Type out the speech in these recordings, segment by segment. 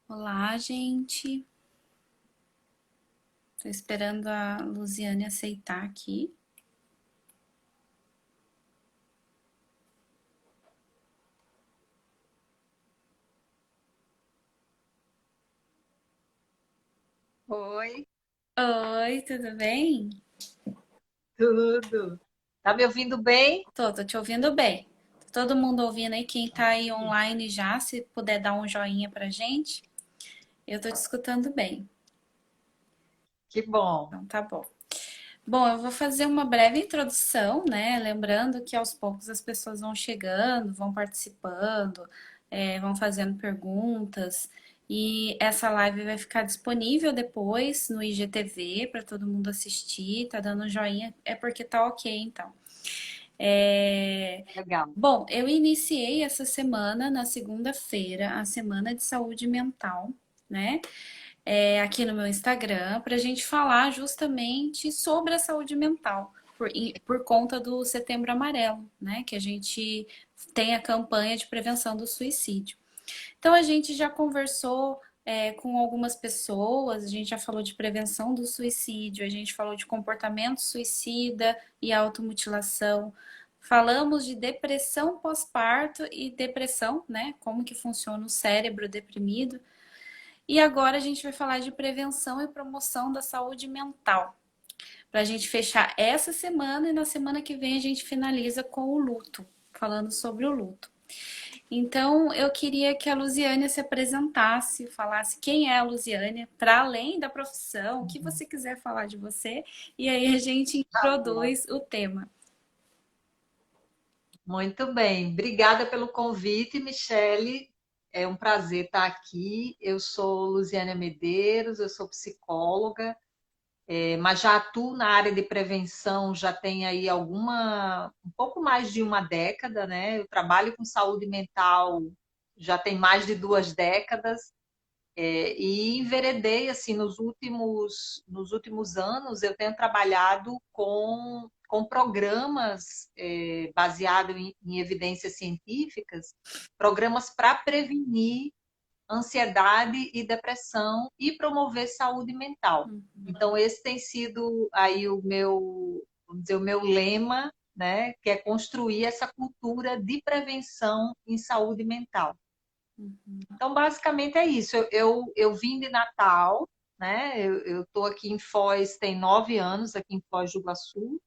Olá, gente. Tô esperando a Luziane aceitar aqui. Oi, Oi, tudo bem? tudo. Tá me ouvindo bem? Tô te ouvindo bem. Tá todo mundo ouvindo aí? Quem tá aí online já, se puder dar um joinha pra gente. Eu tô te escutando bem. Que bom. Então tá bom. Bom, eu vou fazer uma breve introdução, né? Lembrando que aos poucos as pessoas vão chegando, vão participando, vão fazendo perguntas. E essa live vai ficar disponível depois no IGTV para todo mundo assistir. Tá dando um joinha, é porque tá ok, então. É, Legal. Bom, eu iniciei essa semana, na segunda-feira, a Semana de Saúde Mental, né? Aqui no meu Instagram, para a gente falar justamente sobre a saúde mental, por conta do Setembro Amarelo, né? Que a gente tem a campanha de prevenção do suicídio. Então, a gente já conversou com algumas pessoas, a gente já falou de prevenção do suicídio, a gente falou de comportamento suicida e automutilação. Falamos de depressão pós-parto e depressão, né? Como que funciona o cérebro deprimido. E agora a gente vai falar de prevenção e promoção da saúde mental. Para a gente fechar essa semana e na semana que vem a gente finaliza com o luto, falando sobre o luto. Então eu queria que a Luziânia se apresentasse, falasse quem é a Luziânia, para além da profissão, o que você quiser falar de você, e aí a gente Tá bom. introduz o tema. Muito bem. Obrigada pelo convite, Michele. É um prazer estar aqui. Eu sou Luziana Medeiros, eu sou psicóloga, mas já atuo na área de prevenção já tem aí um pouco mais de uma década, né? Eu trabalho com saúde mental já tem mais de 2 décadas. E enveredei, assim, nos últimos anos, eu tenho trabalhado com programas baseados em evidências científicas, programas para prevenir ansiedade e depressão e promover saúde mental. Então, esse tem sido aí vamos dizer, o meu lema, né, que é construir essa cultura de prevenção em saúde mental. Então, basicamente é isso. Eu vim de Natal, né? Eu estou aqui em Foz, tem 9 anos, aqui em Foz do Iguaçu,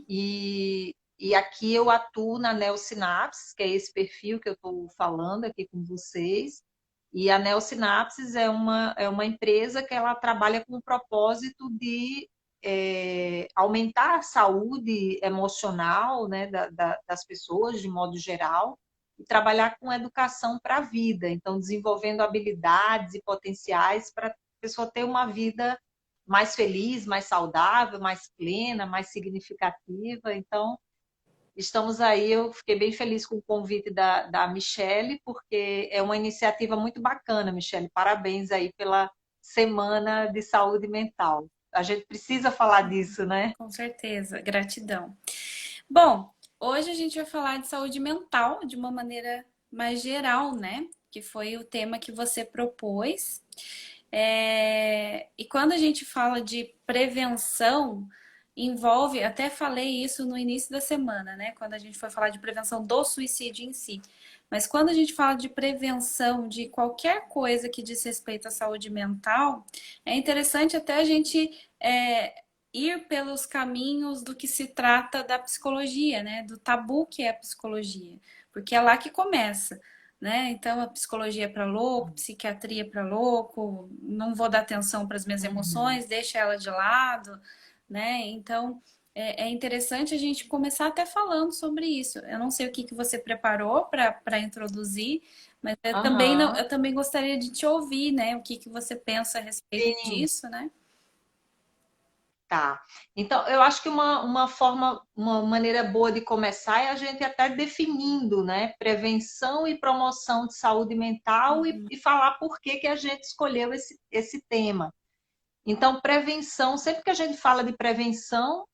e aqui eu atuo na Neossinapses, que é esse perfil que eu estou falando aqui com vocês. E a Neossinapses é uma empresa que ela trabalha com o propósito de aumentar a saúde emocional, né, das pessoas, de modo geral, e trabalhar com educação para a vida, então desenvolvendo habilidades e potenciais para a pessoa ter uma vida mais feliz, mais saudável, mais plena, mais significativa. Então, estamos aí. Eu fiquei bem feliz com o convite da Michele, porque é uma iniciativa muito bacana, Michele. Parabéns aí pela Semana de Saúde Mental. A gente precisa falar disso, né? Com certeza, gratidão. Bom, hoje a gente vai falar de saúde mental de uma maneira mais geral, né? Que foi o tema que você propôs. E quando a gente fala de prevenção, envolve, até falei isso no início da semana, né? Quando a gente foi falar de prevenção do suicídio em si. Mas quando a gente fala de prevenção de qualquer coisa que diz respeito à saúde mental, é interessante até a gente ir pelos caminhos do que se trata da psicologia, né? Do tabu que é a psicologia, porque é lá que começa, né? Então a psicologia é para louco, psiquiatria é para louco, não vou dar atenção para as minhas Uhum. emoções, deixa ela de lado, né? Então é interessante a gente começar até falando sobre isso. Eu não sei o que você preparou para introduzir, mas eu também não, Aham. eu também gostaria de te ouvir, né? O que você pensa a respeito Sim, disso, né? tá. Então, eu acho que uma maneira boa de começar é a gente até definindo, né, prevenção e promoção de saúde mental e falar por que que a gente escolheu esse tema. Então, prevenção, sempre que a gente fala de prevenção,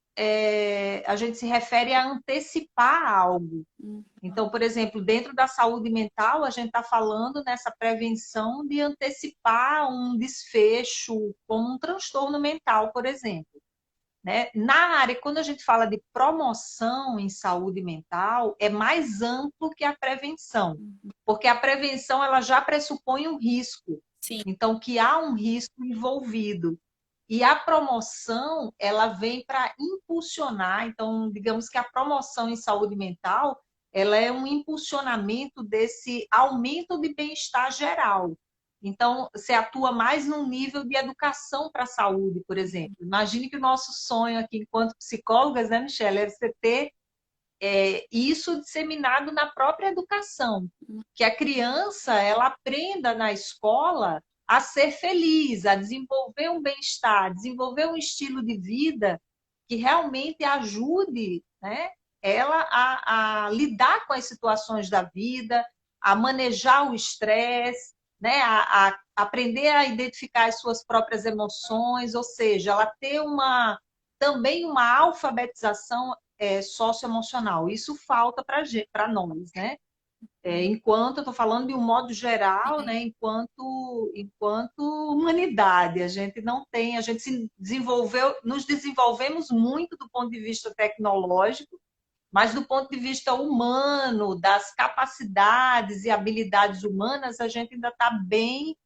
a gente se refere a antecipar algo. Hum. Então, por exemplo, dentro da saúde mental, a gente está falando nessa prevenção de antecipar um desfecho, como um transtorno mental, por exemplo. Né? Na área, quando a gente fala de promoção em saúde mental, é mais amplo que a prevenção, porque a prevenção ela já pressupõe um risco, Sim. então que há um risco envolvido. E a promoção, ela vem para impulsionar, então, digamos que a promoção em saúde mental, ela é um impulsionamento desse aumento de bem-estar geral. Então, você atua mais num nível de educação para a saúde, por exemplo. Imagine que o nosso sonho aqui, enquanto psicólogas, né, Michelle, é você ter isso disseminado na própria educação, que a criança ela aprenda na escola a ser feliz, a desenvolver um bem-estar, desenvolver um estilo de vida que realmente ajude, né, ela a lidar com as situações da vida, a manejar o estresse, né, a aprender a identificar as suas próprias emoções, ou seja, ela ter também uma alfabetização socioemocional. Isso falta para nós, né? Enquanto eu estou falando de um modo geral, né? Enquanto humanidade, a gente não tem, a gente se desenvolveu, nos desenvolvemos muito do ponto de vista tecnológico, mas do ponto de vista humano, das capacidades e habilidades humanas, a gente ainda está bem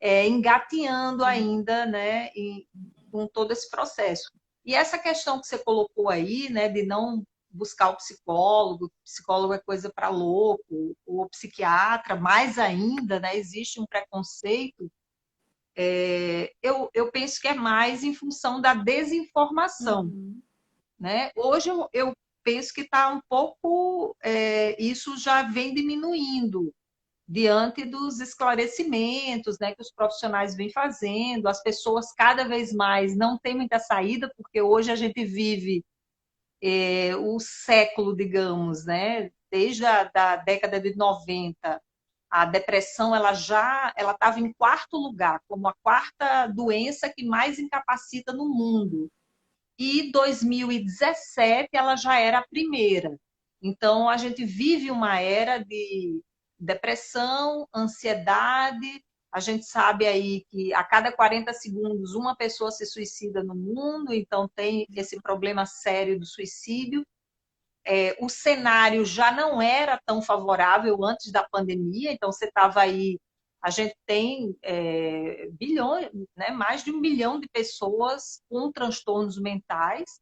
engateando ainda, né? Com todo esse processo. E essa questão que você colocou aí, né, de não buscar o psicólogo é coisa para louco, ou psiquiatra, mais ainda, né, existe um preconceito, eu penso que é mais em função da desinformação. Uhum. Né? Hoje eu penso que está um pouco, isso já vem diminuindo, diante dos esclarecimentos, né, que os profissionais vêm fazendo, as pessoas cada vez mais não têm muita saída, porque hoje a gente vive o século, digamos, né, desde a da década de 90, a depressão ela estava em quarto lugar, como a quarta doença que mais incapacita no mundo. E 2017 ela já era a primeira. Então a gente vive uma era de depressão, ansiedade. A gente sabe aí que a cada 40 segundos uma pessoa se suicida no mundo, então tem esse problema sério do suicídio. O cenário já não era tão favorável antes da pandemia, então você estava aí, a gente tem bilhões, né, mais de 1 milhão de pessoas com transtornos mentais,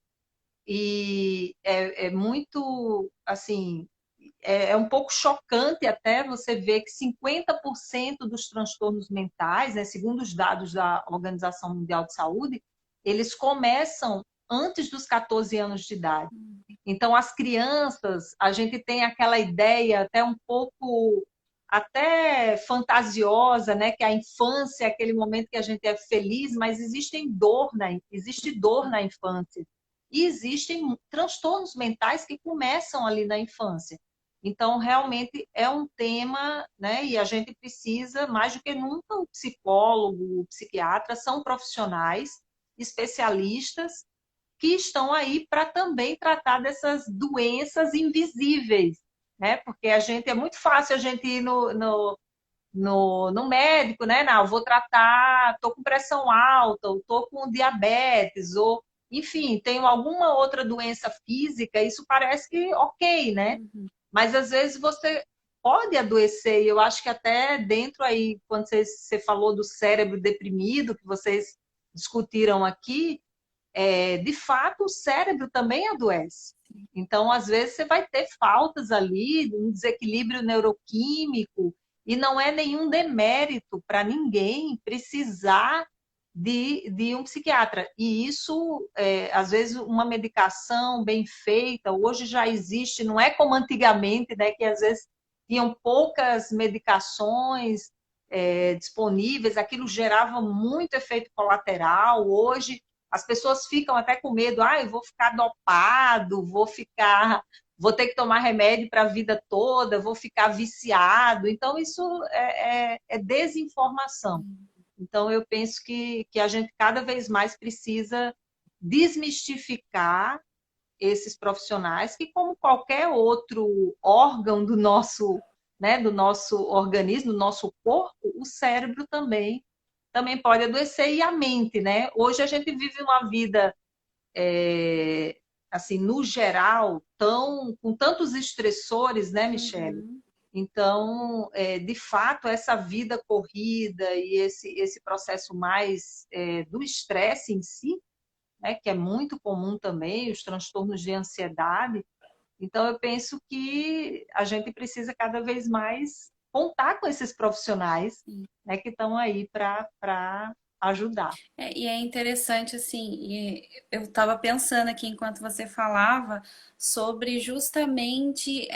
e é muito, assim, um pouco chocante até você ver que 50% dos transtornos mentais, né, segundo os dados da Organização Mundial de Saúde, eles começam antes dos 14 anos de idade. Então, as crianças, a gente tem aquela ideia até um pouco até fantasiosa, né, que a infância é aquele momento que a gente é feliz, mas existe dor na infância. E existem transtornos mentais que começam ali na infância. Então, realmente é um tema, né, e a gente precisa, mais do que nunca, o psicólogo, o psiquiatra são profissionais especialistas que estão aí para também tratar dessas doenças invisíveis, né? Porque a gente é muito fácil a gente ir no médico, né? Não, eu vou tratar, estou com pressão alta, ou estou com diabetes, ou enfim, tenho alguma outra doença física, isso parece que ok, né? Uhum. Mas às vezes você pode adoecer, e eu acho que até dentro aí, quando você falou do cérebro deprimido, que vocês discutiram aqui, de fato, o cérebro também adoece. Então, às vezes, você vai ter faltas ali, um desequilíbrio neuroquímico, e não é nenhum demérito para ninguém precisar de um psiquiatra. E isso, às vezes, uma medicação bem feita, hoje já existe, não é como antigamente, né, que às vezes tinham poucas medicações disponíveis, aquilo gerava muito efeito colateral. Hoje, as pessoas ficam até com medo, eu vou ficar dopado, vou ter que tomar remédio para a vida toda, vou ficar viciado. Então, isso é desinformação. Então, eu penso que a gente cada vez mais precisa desmistificar esses profissionais que, como qualquer outro órgão do nosso, né, do nosso organismo, do nosso corpo, o cérebro também pode adoecer e a mente, né? Hoje a gente vive uma vida, assim, no geral, com tantos estressores, né, Michele? Uhum. Então, de fato, essa vida corrida e esse processo mais do estresse em si, né, que é muito comum também, os transtornos de ansiedade. Então, eu penso que a gente precisa cada vez mais contar com esses profissionais, né, que estão aí para ajudar. E é interessante, assim, e eu estava pensando aqui enquanto você falava sobre justamente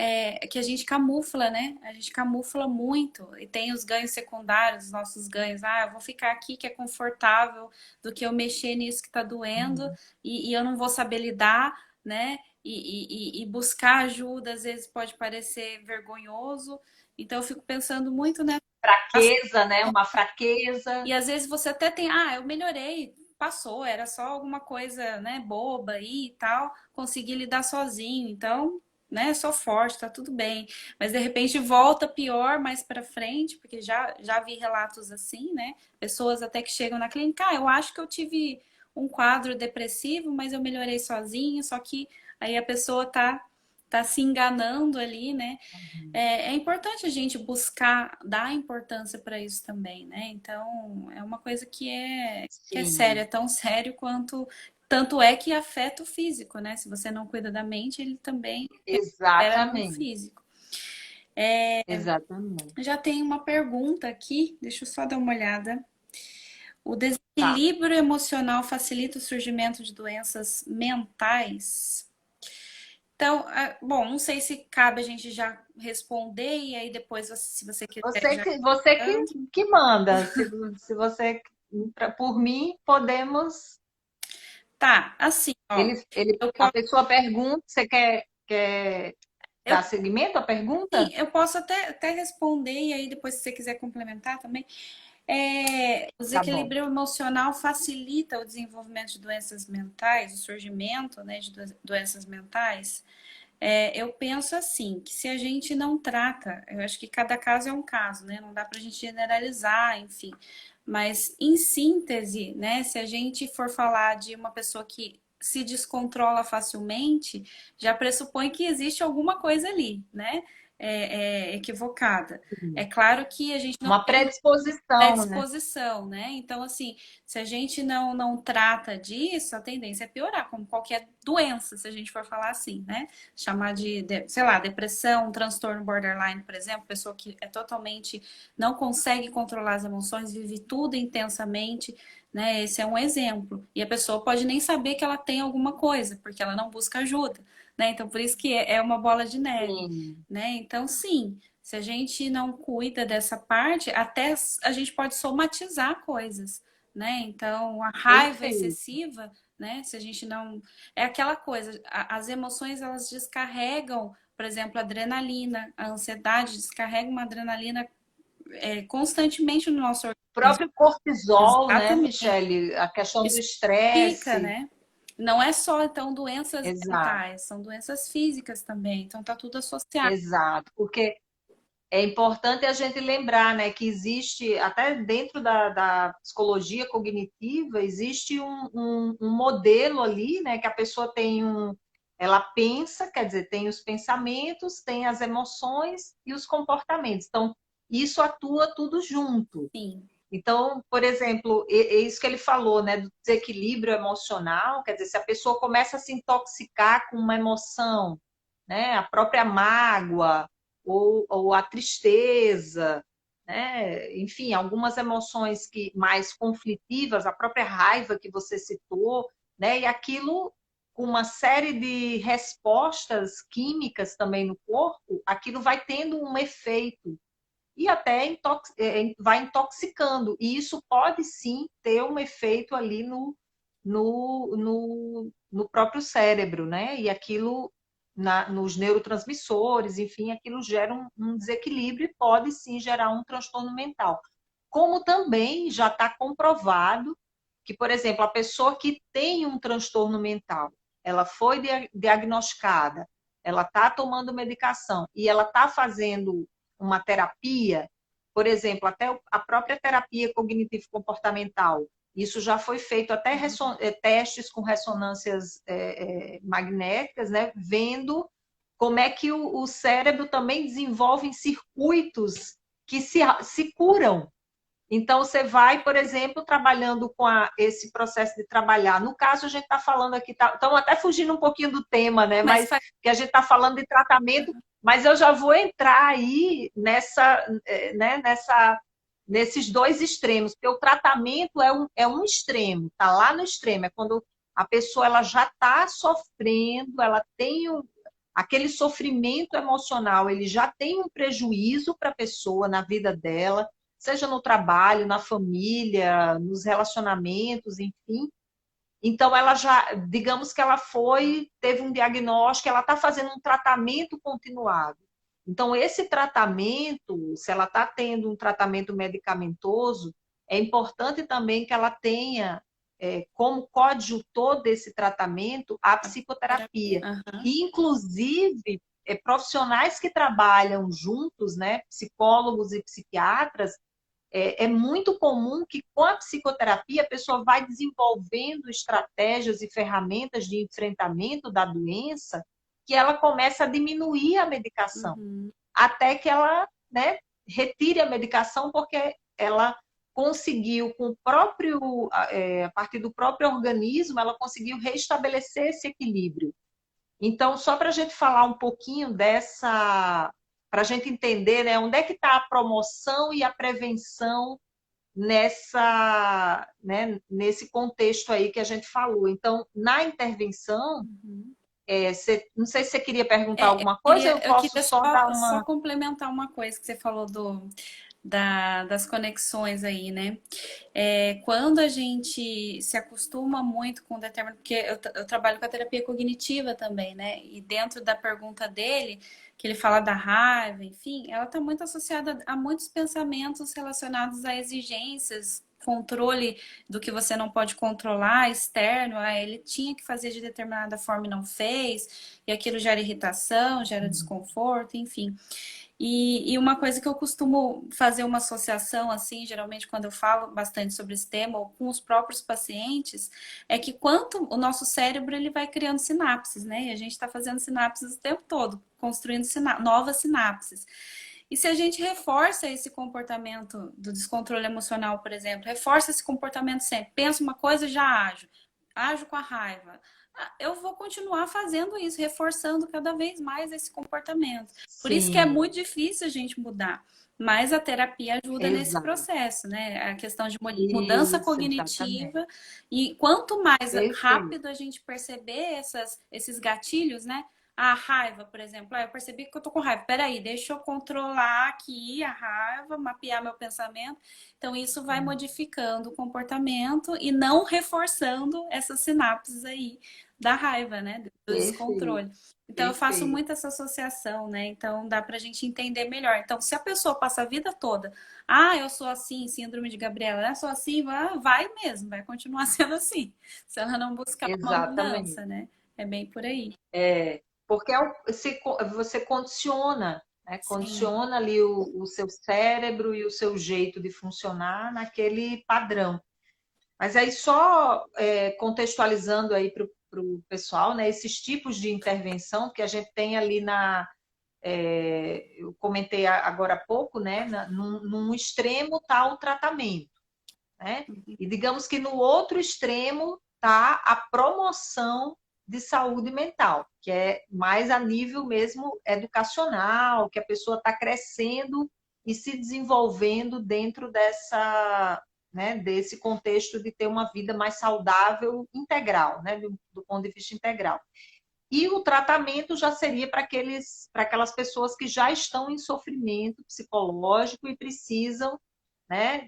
que a gente camufla, né? A gente camufla muito e tem os ganhos secundários, os nossos ganhos. Ah, eu vou ficar aqui que é confortável do que eu mexer nisso que está doendo e eu não vou saber lidar, né? E buscar ajuda às vezes pode parecer vergonhoso. Então eu fico pensando muito nessa. Fraqueza, né? Uma fraqueza. E às vezes você até tem, ah, eu melhorei, passou, era só alguma coisa, né, boba aí e tal, consegui lidar sozinho, então, né, sou forte, tá tudo bem. Mas de repente volta pior mais pra frente, porque já vi relatos assim, né, pessoas até que chegam na clínica, ah, eu acho que eu tive um quadro depressivo, mas eu melhorei sozinho, só que aí a pessoa tá se enganando ali, né? É importante a gente buscar dar importância para isso também, né? Então, é uma coisa que é séria, Sim, é tão sério quanto. Tanto é que afeta o físico, né? Se você não cuida da mente, ele também era no exatamente. físico. Exatamente. Já tem uma pergunta aqui, deixa eu só dar uma olhada. O Tá. desequilíbrio emocional facilita o surgimento de doenças mentais? Então, bom, não sei se cabe a gente já responder e aí depois, se você quiser, já. Você que manda. Se você, por mim, podemos. Tá, assim, ó. Eu A posso, pessoa pergunta, você quer eu, dar seguimento à sim, pergunta? eu posso até responder e aí depois, se você quiser complementar também. O Tá bom. desequilíbrio emocional facilita o desenvolvimento de doenças mentais, o surgimento, né, de doenças mentais. Eu penso assim, que se a gente não trata, eu acho que cada caso é um caso, né? Não dá pra gente generalizar, enfim. Mas em síntese, né, se a gente for falar de uma pessoa que se descontrola facilmente, já pressupõe que existe alguma coisa ali, né? Equivocada. É claro que a gente não Uma tem predisposição, né? predisposição, né? Então, assim, se a gente não trata disso, a tendência é piorar, como qualquer doença, se a gente for falar assim, né? Chamar sei lá, depressão, transtorno borderline, por exemplo, pessoa que é totalmente, não consegue controlar as emoções, vive tudo intensamente, né? Esse é um exemplo. E a pessoa pode nem saber que ela tem alguma coisa, porque ela não busca ajuda, né? Então, por isso que é uma bola de neve, Sim, né? Então, sim, se a gente não cuida dessa parte, até a gente pode somatizar coisas, né? Então, a raiva perfeito. excessiva, né? Se a gente não. É aquela coisa, as emoções elas descarregam, por exemplo, a adrenalina, a ansiedade descarrega uma adrenalina constantemente no nosso O organismo. próprio cortisol, né, Exatamente. Michele? A questão do Isso fica, estresse. né? Não é só, então, doenças Exato, mentais, são doenças físicas também. Então, tá tudo associado. exato. Porque é importante a gente lembrar, né, que existe, até dentro da psicologia cognitiva, existe um modelo ali, né, que a pessoa ela pensa, quer dizer, tem os pensamentos, tem as emoções e os comportamentos. Então, isso atua tudo junto. Sim, Então, por exemplo, é isso que ele falou, né, do desequilíbrio emocional, quer dizer, se a pessoa começa a se intoxicar com uma emoção, né, a própria mágoa ou a tristeza, né, enfim, algumas emoções que mais conflitivas, a própria raiva que você citou, né, e aquilo com uma série de respostas químicas também no corpo, aquilo vai tendo um efeito e até vai intoxicando. E isso pode sim ter um efeito ali no próprio cérebro, né? E aquilo nos neurotransmissores, enfim, aquilo gera um desequilíbrio e pode sim gerar um transtorno mental. Como também já está comprovado que, por exemplo, a pessoa que tem um transtorno mental, ela foi diagnosticada, ela está tomando medicação e ela está fazendo uma terapia, por exemplo, até a própria terapia cognitivo-comportamental, isso já foi feito até testes com ressonâncias magnéticas, né, vendo como é que o cérebro também desenvolve circuitos que se curam. Então, você vai, por exemplo, trabalhando com esse processo de trabalhar. No caso, a gente está falando aqui, estamos até fugindo um pouquinho do tema, né? Mas Mas que a gente está falando de tratamento, mas eu já vou entrar aí né, nesses dois extremos, porque o tratamento é um extremo, está lá no extremo, é quando a pessoa ela já está sofrendo, ela tem aquele sofrimento emocional, ele já tem um prejuízo para a pessoa na vida dela, seja no trabalho, na família, nos relacionamentos, enfim. Então, ela já, digamos que ela teve um diagnóstico, ela está fazendo um tratamento continuado. Então, esse tratamento, se ela está tendo um tratamento medicamentoso, é importante também que ela tenha, como coadjutor desse tratamento, a psicoterapia. Aham. E, inclusive, profissionais que trabalham juntos, né, psicólogos e psiquiatras, é muito comum que com a psicoterapia a pessoa vai desenvolvendo estratégias e ferramentas de enfrentamento da doença que ela começa a diminuir a medicação, Uhum. até que ela, né, retire a medicação porque ela conseguiu com o próprio, a partir do próprio organismo, ela conseguiu restabelecer esse equilíbrio. Então, só para a gente falar um pouquinho para a gente entender, né, onde é que está a promoção e a prevenção nesse contexto aí que a gente falou. Então, na intervenção, Uhum. não sei se você queria perguntar alguma coisa, eu Eu posso queria só dar só uma. complementar uma coisa que você falou das conexões aí, né? Quando a gente se acostuma muito com determinado. Porque eu trabalho com a terapia cognitiva também, né? E dentro da pergunta dele, que ele fala da raiva, enfim, ela está muito associada a muitos pensamentos relacionados a exigências, controle do que você não pode controlar, externo, ele tinha que fazer de determinada forma e não fez, e aquilo gera irritação, gera desconforto, enfim. E uma coisa que eu costumo fazer uma associação, assim, geralmente quando eu falo bastante sobre esse tema, ou com os próprios pacientes, é que quanto o nosso cérebro ele vai criando sinapses, né? E a gente está fazendo sinapses o tempo todo, construindo novas sinapses. E se a gente reforça esse comportamento do descontrole emocional, por exemplo, reforça esse comportamento sempre, penso uma coisa, já ajo com a raiva, eu vou continuar fazendo isso, reforçando cada vez mais esse comportamento. Por isso que é Sim, muito difícil a gente mudar. Mas a terapia ajuda nesse exato. processo, né? A questão de mudança Isso, exatamente. cognitiva. E quanto mais Perfeito. rápido a gente perceber esses gatilhos, né? A raiva, por exemplo. Eu percebi que eu tô com raiva. Peraí, deixa eu controlar aqui a raiva, mapear meu pensamento. Então, isso vai modificando o comportamento e não reforçando essas sinapses aí da raiva, né? Do Perfeito. descontrole. Então, eu faço Perfeito. muito essa associação, né? Então, dá pra gente entender melhor. Então, se a pessoa passa a vida toda, eu sou assim, síndrome de Gabriela, eu sou assim, vai mesmo, vai continuar sendo assim, se ela não buscar uma Exatamente. mudança, né? É bem por aí. Porque você condiciona, né? Sim. Condiciona ali o seu cérebro e o seu jeito de funcionar naquele padrão. Mas aí só contextualizando aí para o pessoal, né? Esses tipos de intervenção que a gente tem ali eu comentei agora há pouco, né? Num extremo está o tratamento, né? E digamos que no outro extremo está a promoção de saúde mental, que é mais a nível mesmo educacional, que a pessoa está crescendo e se desenvolvendo dentro desse contexto de ter uma vida mais saudável integral, né, do ponto de vista integral. E o tratamento já seria para aquelas pessoas que já estão em sofrimento psicológico e precisam, né,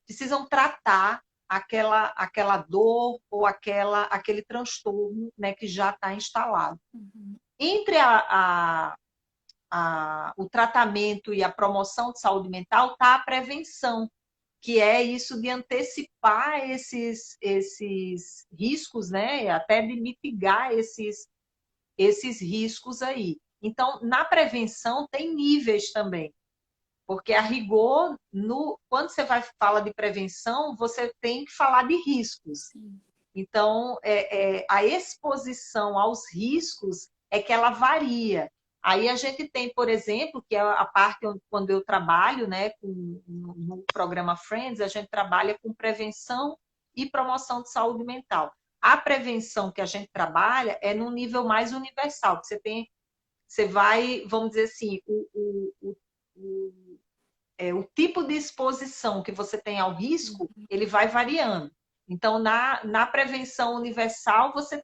precisam tratar aquela dor ou aquele transtorno, né, que já está instalado. Uhum. Entre o tratamento e a promoção de saúde mental está a prevenção, que é isso de antecipar esses riscos, né? Até de mitigar esses riscos aí. Então, na prevenção tem níveis também, porque a rigor, quando você fala de prevenção, você tem que falar de riscos. Sim. Então, a exposição aos riscos é que ela varia. Aí a gente tem, por exemplo, que é a parte quando eu trabalho, né, no programa Friends, a gente trabalha com prevenção e promoção de saúde mental. A prevenção que a gente trabalha é num nível mais universal, que você vai, vamos dizer assim, o tipo de exposição que você tem ao risco, ele vai variando. Então, na prevenção universal, você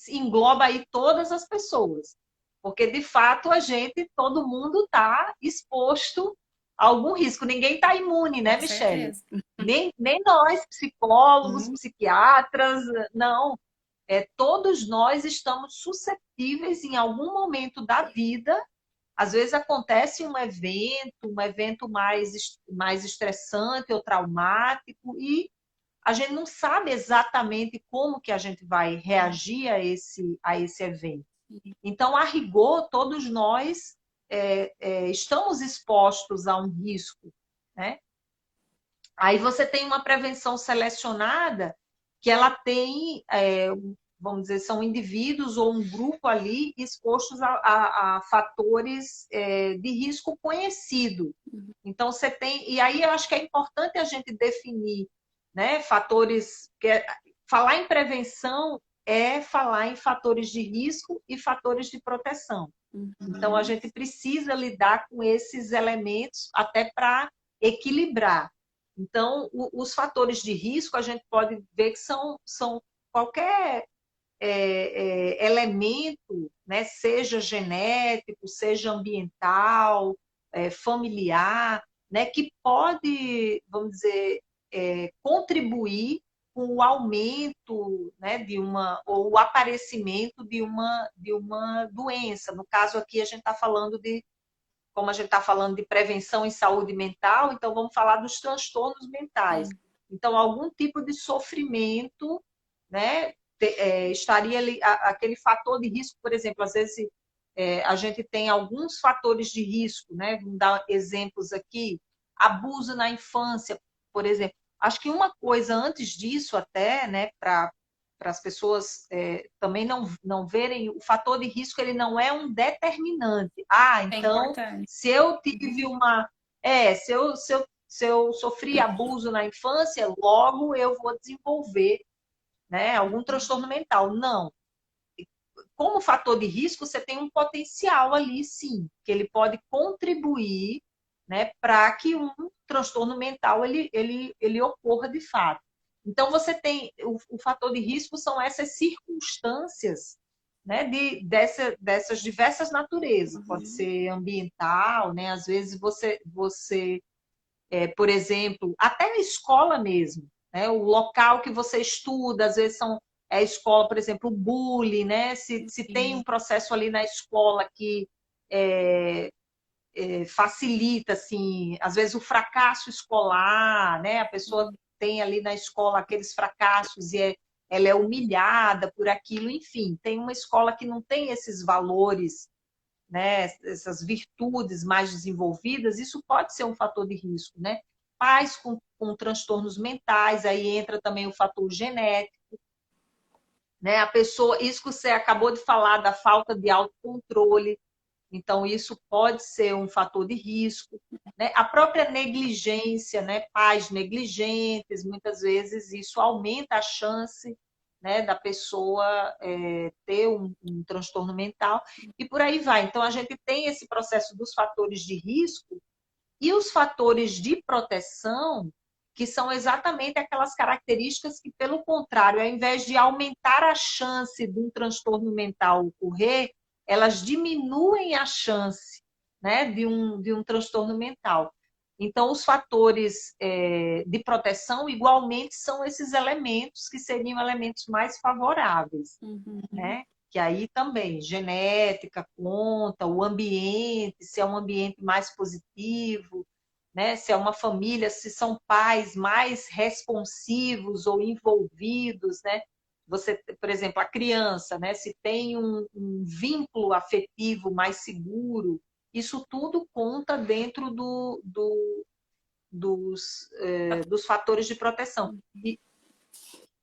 engloba aí todas as pessoas. Porque, de fato, todo mundo está exposto a algum risco. Ninguém está imune, né, Com Michele? certeza. Nem nós, psicólogos, Uhum. psiquiatras, não. Todos nós estamos suscetíveis, em algum momento da vida, às vezes acontece um evento mais estressante ou traumático, e a gente não sabe exatamente como que a gente vai reagir a esse evento. Então, a rigor, todos nós estamos expostos a um risco, né? Aí você tem uma prevenção selecionada que ela tem, vamos dizer, são indivíduos ou um grupo ali expostos a fatores de risco conhecido. Então você tem, e aí eu acho que é importante a gente definir, né, fatores, falar em prevenção é falar em fatores de risco e fatores de proteção. Então a Uhum. gente precisa lidar com esses elementos até para equilibrar. Então, os fatores de risco a gente pode ver que são qualquer elemento, né, seja genético, seja ambiental, familiar, né, que pode, vamos dizer, contribuir com o aumento, né, ou o aparecimento de uma doença. No caso aqui, a gente está falando como a gente está falando de prevenção em saúde mental, então vamos falar dos transtornos mentais. Sim. Então, algum tipo de sofrimento, né, estaria ali, aquele fator de risco, por exemplo, às vezes a gente tem alguns fatores de risco, né? Vamos dar exemplos aqui, abuso na infância, por exemplo. Acho que uma coisa antes disso até, né, para as pessoas também não verem, o fator de risco ele não é um determinante. Ah, É então, importante. se eu tive uma. Se eu sofri abuso na infância, logo eu vou desenvolver, né, algum transtorno mental. Não. Como fator de risco, você tem um potencial ali, sim, que ele pode contribuir, né, para que um transtorno mental ele ocorra de fato. Então, você tem o fator de risco são essas circunstâncias, né, dessas diversas naturezas. Pode Uhum. ser ambiental, né? Às vezes por exemplo, até na escola mesmo, né? O local que você estuda, às vezes é a escola, por exemplo, o bullying, né? Se tem um Sim. processo ali na escola que é, facilita, assim, às vezes o fracasso escolar, né? A pessoa tem ali na escola aqueles fracassos e ela é humilhada por aquilo, enfim, tem uma escola que não tem esses valores, né, essas virtudes mais desenvolvidas, isso pode ser um fator de risco, né? Pais com transtornos mentais, aí entra também o fator genético, né? A pessoa, isso que você acabou de falar da falta de autocontrole, então isso pode ser um fator de risco, né? A própria negligência, né? Pais negligentes, muitas vezes isso aumenta a chance, né, da pessoa ter um transtorno mental e por aí vai. Então a gente tem esse processo dos fatores de risco e os fatores de proteção, que são exatamente aquelas características que, pelo contrário, ao invés de aumentar a chance de um transtorno mental ocorrer, elas diminuem a chance, né, de um transtorno mental. Então, os fatores de proteção, igualmente, são esses elementos que seriam elementos mais favoráveis, Uhum. né? Que aí também, genética conta, o ambiente, se é um ambiente mais positivo, né? Se é uma família, se são pais mais responsivos ou envolvidos, né? Você, por exemplo, a criança, né? Se tem um vínculo afetivo mais seguro, isso tudo conta dentro dos fatores de proteção.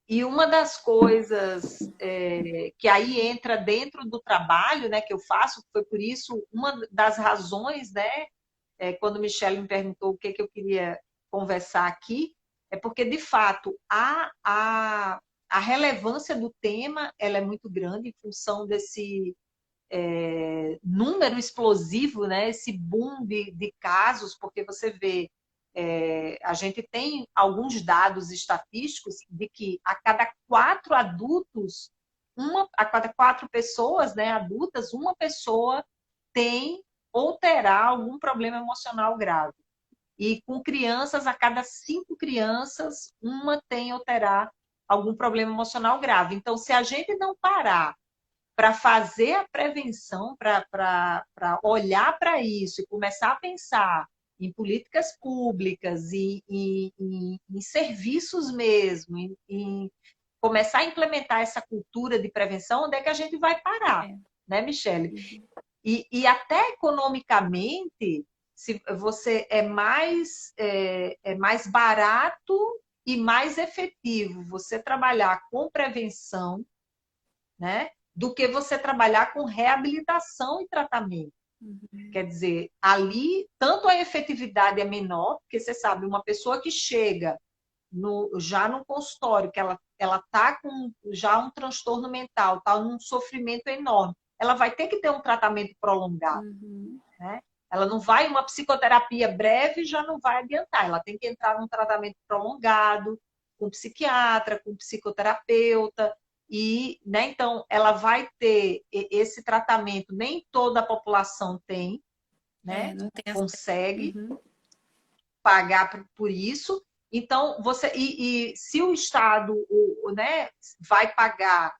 E uma das coisas que aí entra dentro do trabalho, né, que eu faço, foi por isso, uma das razões, né, quando Michelle me perguntou o que, que eu queria conversar aqui, é porque, de fato, a relevância do tema ela é muito grande em função desse número explosivo, né, esse boom de casos, porque você vê, a gente tem alguns dados estatísticos de que a cada 4 adultos, a cada 4 pessoas, né, adultas, uma pessoa tem ou terá algum problema emocional grave. E com crianças, a cada 5 crianças, uma tem ou terá algum problema emocional grave. Então, se a gente não parar para fazer a prevenção, para olhar para isso e começar a pensar em políticas públicas, em serviços mesmo, em começar a implementar essa cultura de prevenção, onde é que a gente vai parar, É. né, Michele? E até economicamente, se você é mais barato e mais efetivo você trabalhar com prevenção, né, do que você trabalhar com reabilitação e tratamento. Quer dizer, ali, tanto a efetividade é menor, porque você sabe, uma pessoa que chega já no consultório, que ela está com já um transtorno mental, está num sofrimento enorme, ela vai ter que ter um tratamento prolongado. Né? Ela não vai, uma psicoterapia breve já não vai adiantar, ela tem que entrar num tratamento prolongado, com psiquiatra, com psicoterapeuta, e, né, então, ela vai ter esse tratamento, nem toda a população tem, né, Não tem consegue Uhum. pagar por isso. Então, e se o Estado, né, vai pagar,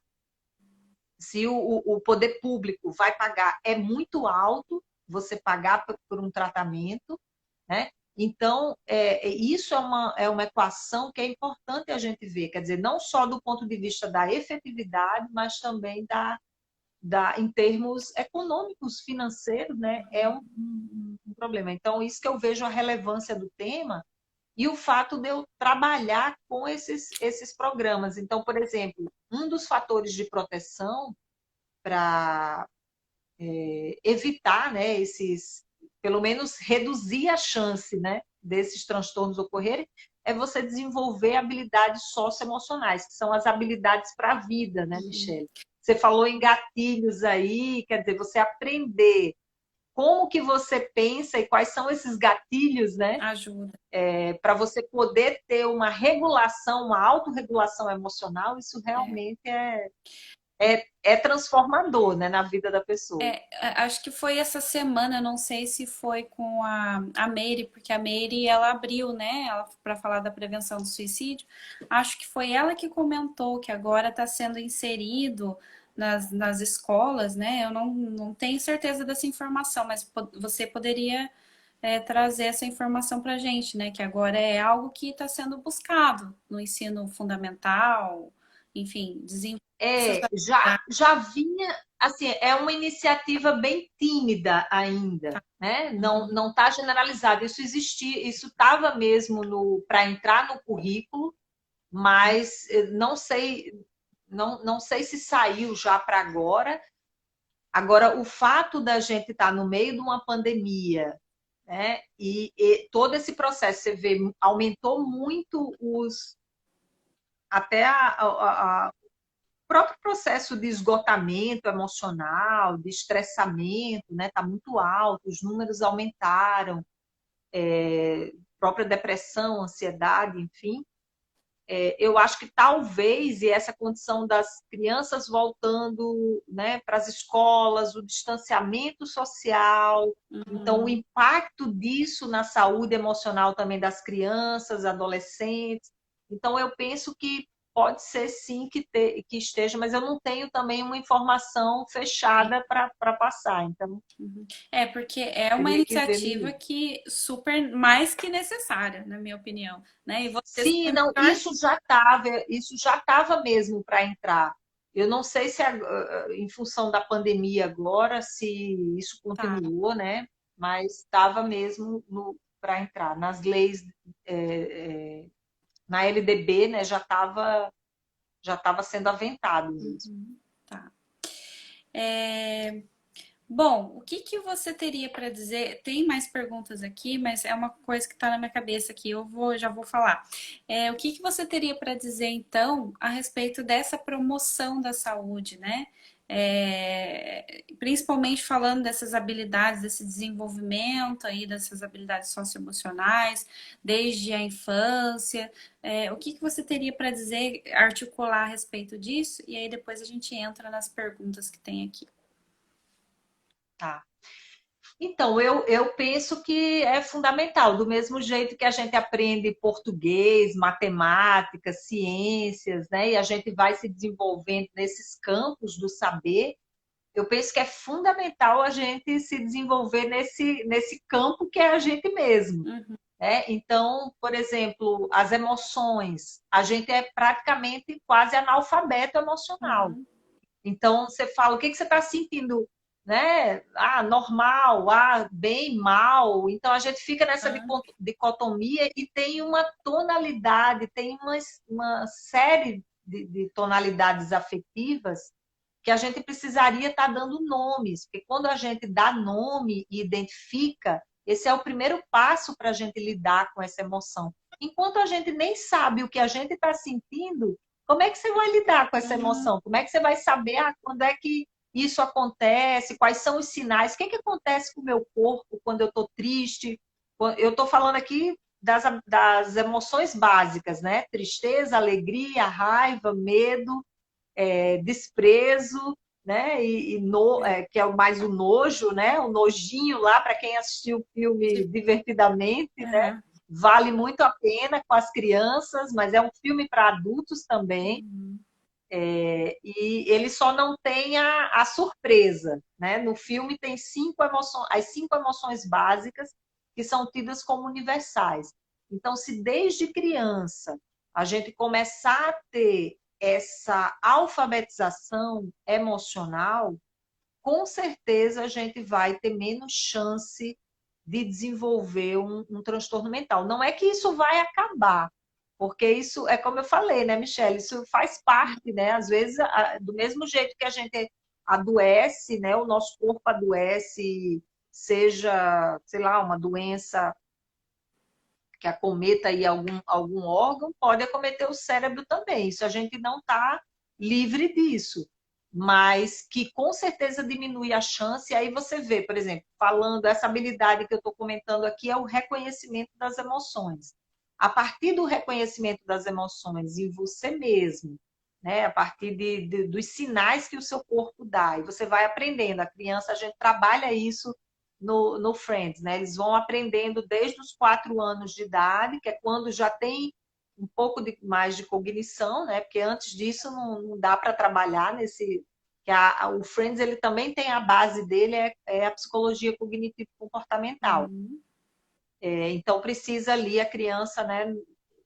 se o poder público vai pagar, é muito alto você pagar por um tratamento, né? Então, isso é uma equação que é importante a gente ver, quer dizer, não só do ponto de vista da efetividade, mas também em termos econômicos, financeiros, né? É um problema. Então, isso que eu vejo a relevância do tema e o fato de eu trabalhar com esses programas. Então, por exemplo, um dos fatores de proteção para evitar, né, pelo menos reduzir a chance, né, desses transtornos ocorrerem, é você desenvolver habilidades socioemocionais, que são as habilidades para a vida, né, Michelle? Você falou em gatilhos aí, quer dizer, você aprender como que você pensa e quais são esses gatilhos, né, Ajuda. para você poder ter uma regulação, uma autorregulação emocional, isso realmente é transformador, né, na vida da pessoa. Acho que foi essa semana, não sei se foi com a Meire, porque a Meire ela abriu, né, para falar da prevenção do suicídio. Acho que foi ela que comentou que agora está sendo inserido nas escolas, né? Eu não tenho certeza dessa informação, mas você poderia trazer essa informação para a gente, né? Que agora é algo que está sendo buscado no ensino fundamental, enfim, desenvolver essas habilidades. Já vinha, assim, é uma iniciativa bem tímida ainda, né? Não está generalizado. Isso existia, isso estava mesmo para entrar no currículo, mas não sei se saiu já para agora. Agora, o fato da gente estar no meio de uma pandemia, né? E todo esse processo, você vê, aumentou muito até o próprio processo de esgotamento emocional, de estressamento, né? Está muito alto, os números aumentaram, própria depressão, ansiedade, enfim. Eu acho que talvez, e essa condição das crianças voltando, né, para as escolas, o distanciamento social, então o impacto disso na saúde emocional também das crianças, adolescentes. Então eu penso que pode ser sim que esteja, mas eu não tenho também uma informação fechada para passar, então É, porque é uma teria que ver no iniciativa livro. que super mais que necessária, na minha opinião, né? E você Sim, sendo não, melhor. isso já estava mesmo para entrar. Eu não sei se em função da pandemia agora, se isso Tá. continuou, né? Mas estava mesmo para entrar. Nas leis, na LDB, né, já estava sendo aventado mesmo. Uhum, tá. Bom, o que que você teria para dizer? Tem mais perguntas aqui, mas é uma coisa que está na minha cabeça aqui. Já vou falar. O que que você teria para dizer então a respeito dessa promoção da saúde, né? Principalmente falando dessas habilidades, desse desenvolvimento aí, dessas habilidades socioemocionais, desde a infância. O que que você teria para dizer, articular a respeito disso? E aí depois a gente entra nas perguntas que tem aqui. Tá. Então, eu penso que é fundamental, do mesmo jeito que a gente aprende português, matemática, ciências, né? E a gente vai se desenvolvendo nesses campos do saber, eu penso que é fundamental a gente se desenvolver nesse campo que é a gente mesmo. Uhum, Né? Então, por exemplo, as emoções, a gente é praticamente quase analfabeto emocional. uhum. Então, você fala, o que que você está sentindo, né? Ah, normal, ah, bem, mal. Então, a gente fica nessa dicotomia e tem uma tonalidade, tem uma série de tonalidades afetivas que a gente precisaria estar dando nomes, porque quando a gente dá nome e identifica, esse é o primeiro passo para a gente lidar com essa emoção. Enquanto a gente nem sabe o que a gente está sentindo, como é que você vai lidar com essa Hum, emoção? Como é que você vai saber quando é que isso acontece? Quais são os sinais? O que, é que acontece com o meu corpo quando eu estou triste? Eu estou falando aqui das emoções básicas, né? Tristeza, alegria, raiva, medo, desprezo, né? Que é mais o nojo, né? O nojinho lá, para quem assistiu o filme tipo, divertidamente, né? aham, Vale muito a pena com as crianças, mas é um filme para adultos também. uhum, E ele só não tem a surpresa, né? No filme tem as 5 emoções básicas que são tidas como universais. Então, se desde criança a gente começar a ter essa alfabetização emocional, com certeza a gente vai ter menos chance de desenvolver um transtorno mental. Não é que isso vai acabar, porque isso é como eu falei, né, Michelle? Isso faz parte, né? Às vezes, do mesmo jeito que a gente adoece, né? O nosso corpo adoece, seja, sei lá, uma doença que acometa aí algum órgão, pode acometer o cérebro também. Isso a gente não está livre disso, mas que com certeza diminui a chance. E aí você vê, por exemplo, falando, essa habilidade que eu estou comentando aqui é o reconhecimento das emoções. A partir do reconhecimento das emoções em você mesmo, né, a partir dos sinais que o seu corpo dá, e você vai aprendendo. A criança, a gente trabalha isso no Friends, né? Eles vão aprendendo desde os 4 anos de idade, que é quando já tem um pouco mais de cognição, né? Porque antes disso não dá para trabalhar nesse. O Friends ele também tem a base dele, é a psicologia cognitivo-comportamental. uhum. Então precisa ali a criança, né?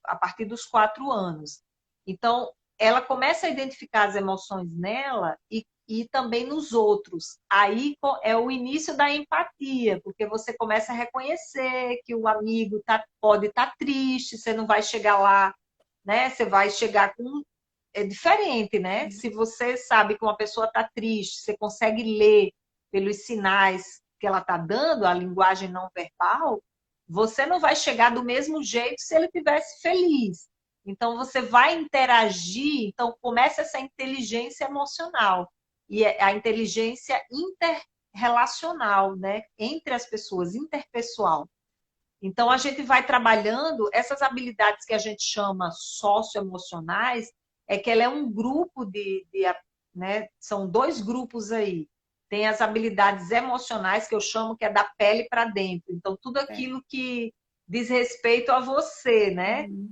A partir dos 4 anos. Então ela começa a identificar as emoções nela e também nos outros. Aí é o início da empatia, porque você começa a reconhecer que o amigo pode estar triste, você não vai chegar lá, né? Você vai chegar com. É diferente, né? Se você sabe que uma pessoa está triste, você consegue ler pelos sinais que ela está dando, a linguagem não verbal, você não vai chegar do mesmo jeito se ele tivesse feliz. Então você vai interagir, então começa essa inteligência emocional e a inteligência interrelacional, né, entre as pessoas, interpessoal. Então a gente vai trabalhando essas habilidades que a gente chama socioemocionais, é que ela é um grupo né, são 2 grupos aí. Tem as habilidades emocionais que eu chamo que é da pele para dentro. Então tudo É, aquilo que diz respeito a você, né? uhum.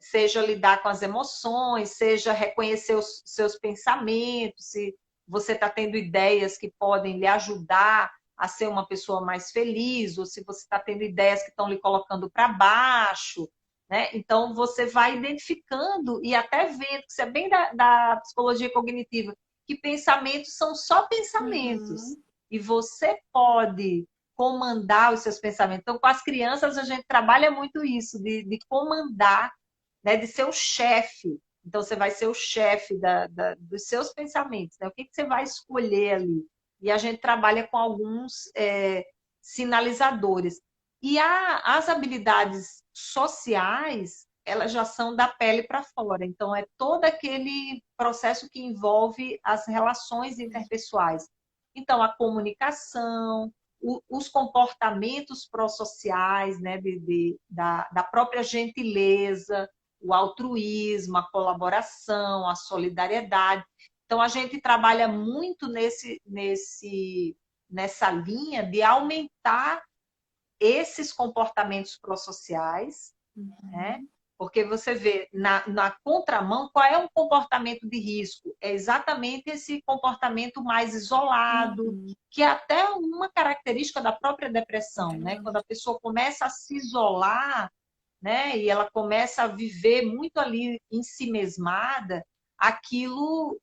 seja lidar com as emoções, seja reconhecer os seus pensamentos, se você está tendo ideias que podem lhe ajudar a ser uma pessoa mais feliz, ou se você está tendo ideias que estão lhe colocando para baixo, né? Então, você vai identificando e até vendo, que isso é bem da psicologia cognitiva, que pensamentos são só pensamentos. Uhum. E você pode comandar os seus pensamentos. Então, com as crianças, a gente trabalha muito isso, de comandar, né? De ser o chefe. Então, você vai ser o chefe dos seus pensamentos, né? O que você vai escolher ali? E a gente trabalha com alguns sinalizadores. E as habilidades sociais, elas já são da pele para fora. Então, é todo aquele processo que envolve as relações interpessoais. Então, a comunicação, os comportamentos pró-sociais, né, da própria gentileza, o altruísmo, a colaboração, a solidariedade. Então, a gente trabalha muito nessa linha de aumentar esses comportamentos pró-sociais, né? Uhum. Porque você vê, na contramão, qual é um comportamento de risco? É exatamente esse comportamento mais isolado, Uhum. que é até uma característica da própria depressão, né? Quando a pessoa começa a se isolar, né? E ela começa a viver muito ali em si mesmada, aquilo.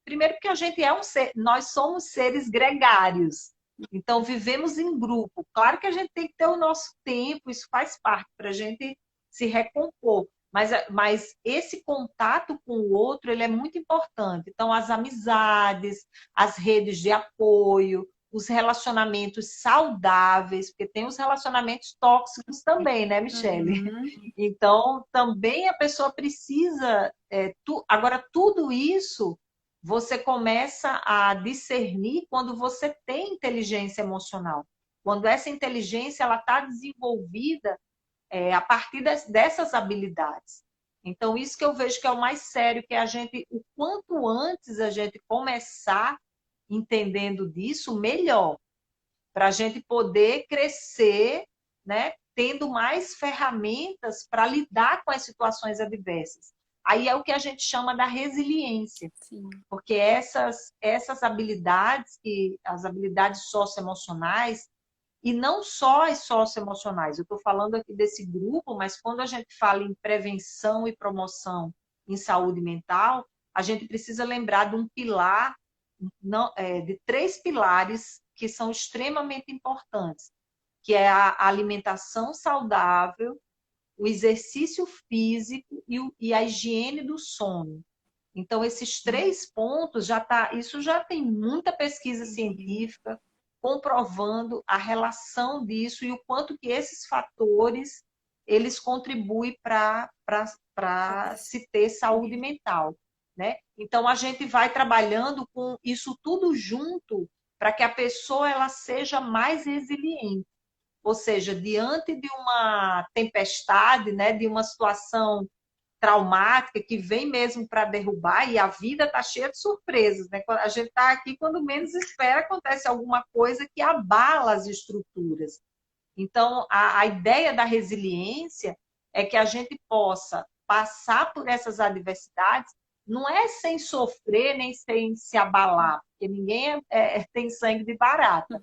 Primeiro, porque a gente é um ser, nós somos seres gregários. Então, vivemos em grupo. Claro que a gente tem que ter o nosso tempo, isso faz parte para a gente se recompor. Mas esse contato com o outro, ele é muito importante. Então, as amizades, as redes de apoio, os relacionamentos saudáveis, porque tem os relacionamentos tóxicos também, né, Michele? Uhum. Então, também a pessoa precisa. Agora, tudo isso você começa a discernir quando você tem inteligência emocional. Quando essa inteligência ela está desenvolvida a partir dessas habilidades. Então, isso que eu vejo que é o mais sério, que é a gente, o quanto antes a gente começar entendendo disso, melhor, para a gente poder crescer, né, tendo mais ferramentas para lidar com as situações adversas. Aí é o que a gente chama da resiliência, Sim. porque essas habilidades, as habilidades socioemocionais, e não só as socioemocionais, eu estou falando aqui desse grupo, mas quando a gente fala em prevenção e promoção em saúde mental, a gente precisa lembrar de um pilar, de 3 pilares que são extremamente importantes, que é a alimentação saudável, o exercício físico e a higiene do sono. Então, esses 3 pontos isso já tem muita pesquisa científica comprovando a relação disso e o quanto que esses fatores eles contribuem para se ter saúde mental, né? Então a gente vai trabalhando com isso tudo junto para que a pessoa ela seja mais resiliente, ou seja, diante de uma tempestade, né, de uma situação traumática que vem mesmo para derrubar, e a vida está cheia de surpresas, né? A gente está aqui quando menos espera, acontece alguma coisa que abala as estruturas. Então, a ideia da resiliência é que a gente possa passar por essas adversidades, não é sem sofrer nem sem se abalar, porque ninguém tem sangue de barata,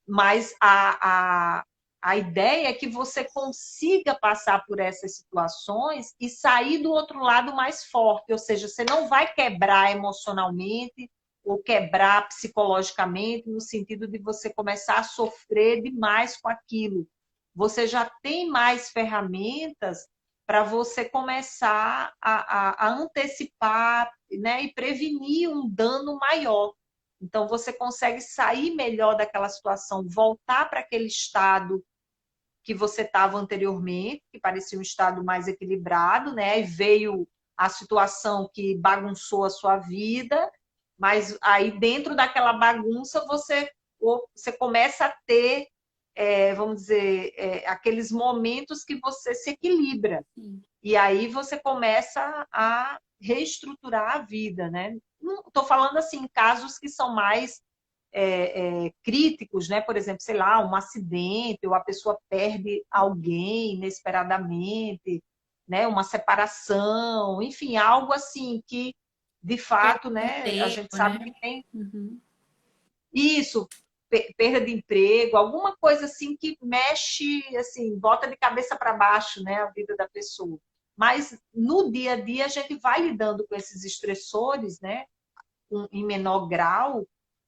mas a ideia é que você consiga passar por essas situações e sair do outro lado mais forte, ou seja, você não vai quebrar emocionalmente ou quebrar psicologicamente, no sentido de você começar a sofrer demais com aquilo. Você já tem mais ferramentas para você começar a antecipar, né, e prevenir um dano maior. Então, você consegue sair melhor daquela situação, voltar para aquele estado que você estava anteriormente, que parecia um estado mais equilibrado, né? E veio a situação que bagunçou a sua vida, mas aí dentro daquela bagunça você começa a ter, vamos dizer, aqueles momentos que você se equilibra. Sim. E aí você começa a reestruturar a vida, né? Estou falando assim, casos que são mais críticos, né? Por exemplo, sei lá, um acidente, ou a pessoa perde alguém inesperadamente, né? Uma separação, enfim, algo assim que, de Perda fato, de né? A gente emprego, sabe né? que tem Uhum. isso, perda de emprego, alguma coisa assim que mexe, assim, bota de cabeça para baixo, né, a vida da pessoa. Mas no dia a dia a gente vai lidando com esses estressores, né, em menor grau,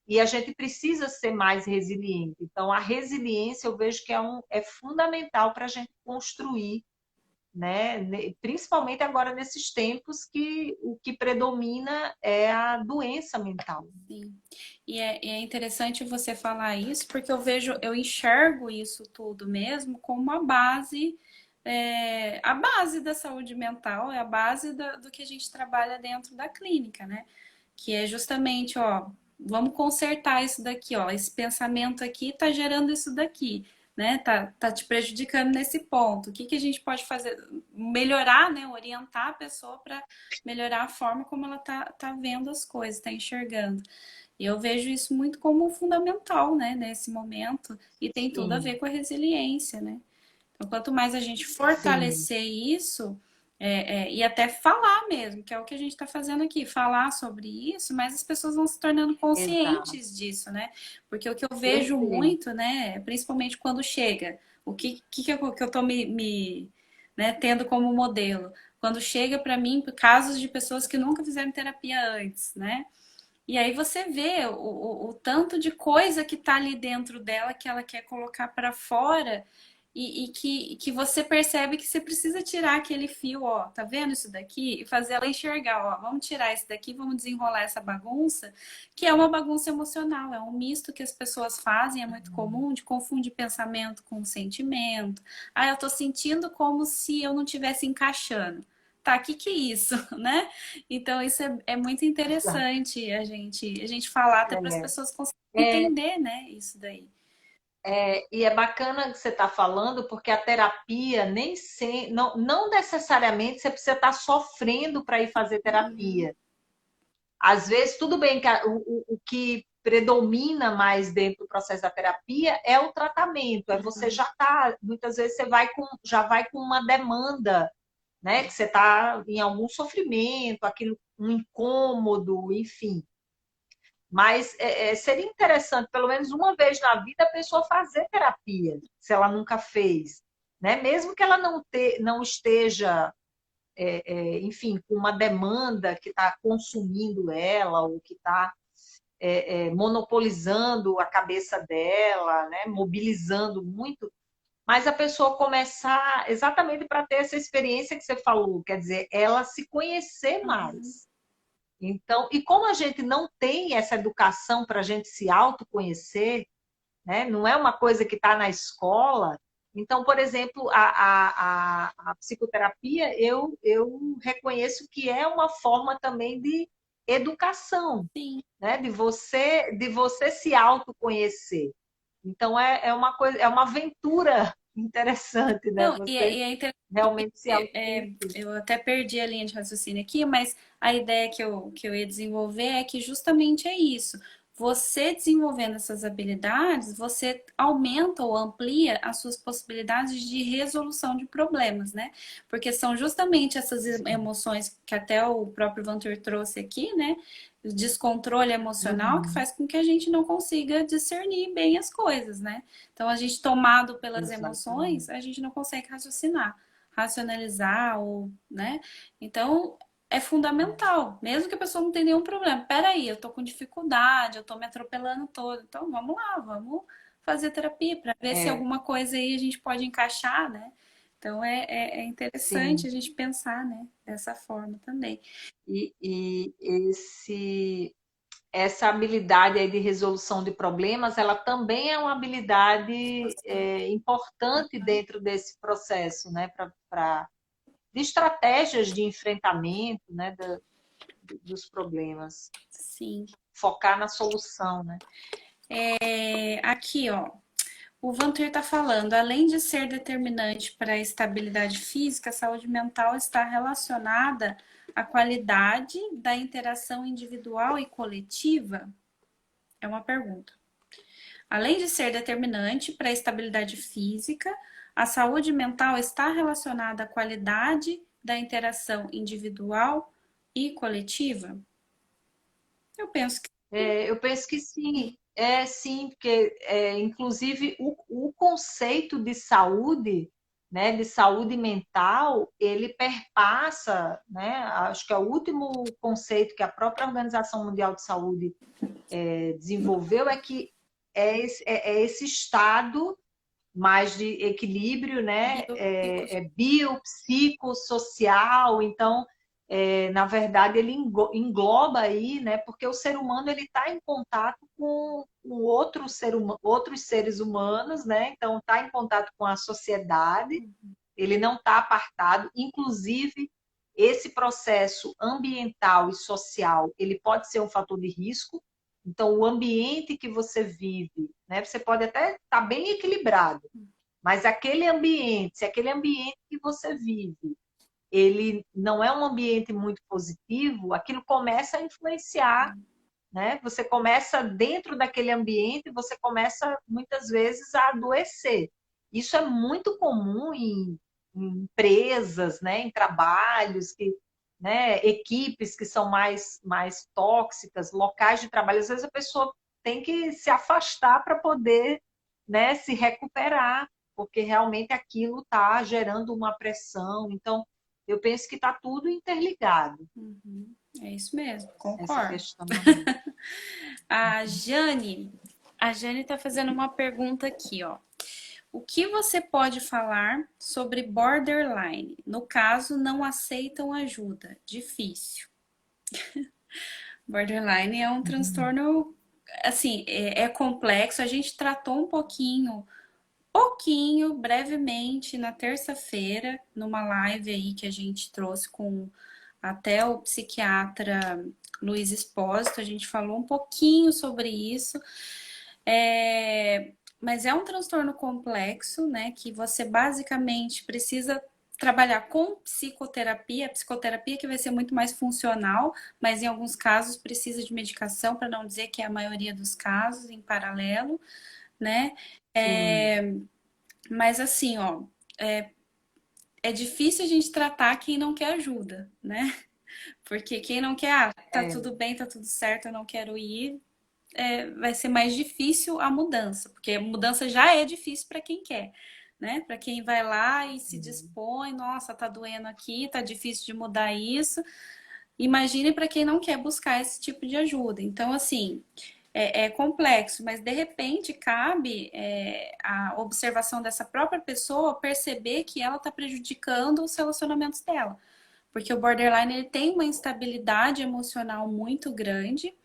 e a gente precisa ser mais resiliente. Então, a resiliência eu vejo que é fundamental para a gente construir, né? Principalmente agora nesses tempos que o que predomina é a doença mental. Sim. E é interessante você falar isso, porque eu vejo, eu enxergo isso tudo mesmo como uma base, a base da saúde mental, é a base do que a gente trabalha dentro da clínica, né? Que é justamente, ó, vamos consertar isso daqui, ó, esse pensamento aqui tá gerando isso daqui, né? Tá te prejudicando nesse ponto. O que que a gente pode fazer? Melhorar, né? Orientar a pessoa para melhorar a forma como ela tá vendo as coisas, tá enxergando. E eu vejo isso muito como fundamental, né, nesse momento, e tem tudo a ver Sim, com a resiliência, né? Então, quanto mais a gente sim, fortalecer isso, e até falar mesmo, que é o que a gente está fazendo aqui, falar sobre isso, mas as pessoas vão se tornando exato. conscientes disso, né? Porque o que eu vejo Perfeito. muito, né, principalmente quando chega, que eu tô né, tendo como modelo? Quando chega para mim casos de pessoas que nunca fizeram terapia antes, né? E aí você vê o tanto de coisa que tá ali dentro dela que ela quer colocar para fora e que você percebe que você precisa tirar aquele fio, ó, tá vendo isso daqui? E fazer ela enxergar, ó, vamos tirar isso daqui, vamos desenrolar essa bagunça, que é uma bagunça emocional, é um misto que as pessoas fazem, é muito comum, de confundir pensamento com sentimento. Ah, eu tô sentindo como se eu não tivesse encaixando. Tá, o que que é isso, né? Então, isso é muito Exato. interessante a gente falar até para as pessoas conseguirem É, entender, né? Isso daí. e é bacana que você está falando, porque a terapia nem sempre, não necessariamente você precisa estar sofrendo para ir fazer Uhum, terapia. Às vezes, tudo bem que o que predomina mais dentro do processo da terapia é o tratamento. É você uhum. já tá, muitas vezes você já vai com uma demanda, né? Que você está em algum sofrimento, aquilo, um incômodo, enfim. Mas seria interessante, pelo menos uma vez na vida, a pessoa fazer terapia, se ela nunca fez. Né? Mesmo que ela não esteja, enfim, com uma demanda que está consumindo ela, ou que está monopolizando a cabeça dela, né? Mobilizando muito, mas a pessoa começar exatamente para ter essa experiência que você falou, quer dizer, ela se conhecer Uhum. mais. Então, e como a gente não tem essa educação para a gente se autoconhecer, né? Não é uma coisa que está na escola. Então, por exemplo, a psicoterapia, eu reconheço que é uma forma também de educação, Sim. né? De você se autoconhecer. Então, é uma coisa, é uma aventura interessante, né? Não, Você e é interessante realmente se porque autoconhecer. eu até perdi a linha de raciocínio aqui, mas a ideia que eu ia desenvolver é que justamente é isso. Você desenvolvendo essas habilidades, você aumenta ou amplia as suas possibilidades de resolução de problemas, né? Porque são justamente essas Sim. emoções que até o próprio Vantur trouxe aqui, né? O descontrole emocional que Uhum. faz com que a gente não consiga discernir bem as coisas, né? Então, a gente tomado pelas emoções, Exatamente. a gente não consegue raciocinar, racionalizar ou, né? Então, é fundamental, mesmo que a pessoa não tenha nenhum problema. Peraí, eu tô com dificuldade, eu tô me atropelando todo. Então, vamos lá, vamos fazer terapia para ver se É, alguma coisa aí a gente pode encaixar, né? Então, é interessante sim. a gente pensar, né? Dessa forma também. E essa habilidade aí de resolução de problemas, ela também é uma habilidade importante dentro desse processo, né? De estratégias de enfrentamento, né? Dos problemas. Sim. Focar na solução, né? Aqui, ó. O Vanter está falando, além de ser determinante para a estabilidade física, a saúde mental está relacionada à qualidade da interação individual e coletiva? É uma pergunta. Além de ser determinante para a estabilidade física, a saúde mental está relacionada à qualidade da interação individual e coletiva? Eu penso que Eu penso que sim, sim, porque inclusive o conceito de saúde, né, de saúde mental, ele perpassa, né, acho que é o último conceito que a própria Organização Mundial de Saúde desenvolveu é que é esse estado mais de equilíbrio, né? Biopsicossocial. Então, na verdade, ele engloba aí, né? Porque o ser humano ele está em contato com o outro outros seres humanos, né? Então, está em contato com a sociedade. Ele não está apartado. Inclusive, esse processo ambiental e social, ele pode ser um fator de risco. Então, o ambiente que você vive, né? Você pode até estar bem equilibrado, mas aquele ambiente, se aquele ambiente que você vive, ele não é um ambiente muito positivo, aquilo começa a influenciar, né? Você começa dentro daquele ambiente, você começa muitas vezes a adoecer. Isso é muito comum em empresas, né? Em trabalhos que, né? Equipes que são mais tóxicas, locais de trabalho. Às vezes a pessoa tem que se afastar para poder, né? Se recuperar, porque realmente aquilo está gerando uma pressão. Então, eu penso que está tudo interligado, é isso mesmo, essa concordo. questão da mente. A Jane, a Jane está fazendo uma pergunta aqui, ó. O que você pode falar sobre borderline? No caso, não aceitam ajuda. Difícil. Borderline é um transtorno, assim, é complexo. A gente tratou um pouquinho, brevemente, na terça-feira, numa live aí que a gente trouxe com até o psiquiatra Luiz Espósito. A gente falou um pouquinho sobre isso. Mas é um transtorno complexo, né? Que você basicamente precisa trabalhar com psicoterapia, psicoterapia que vai ser muito mais funcional, mas em alguns casos precisa de medicação, para não dizer que é a maioria dos casos, em paralelo, né? Sim, Mas assim, ó, é difícil a gente tratar quem não quer ajuda, né? Porque quem não quer, tá é, tudo bem, tá tudo certo, eu não quero ir, vai ser mais difícil a mudança, porque a mudança já é difícil para quem quer, né? Para quem vai lá e se dispõe, nossa, tá doendo aqui, tá difícil de mudar isso. Imagine para quem não quer buscar esse tipo de ajuda. Então, assim, é complexo, mas de repente cabe a observação dessa própria pessoa perceber que ela está prejudicando os relacionamentos dela. Porque o borderline ele tem uma instabilidade emocional muito grande,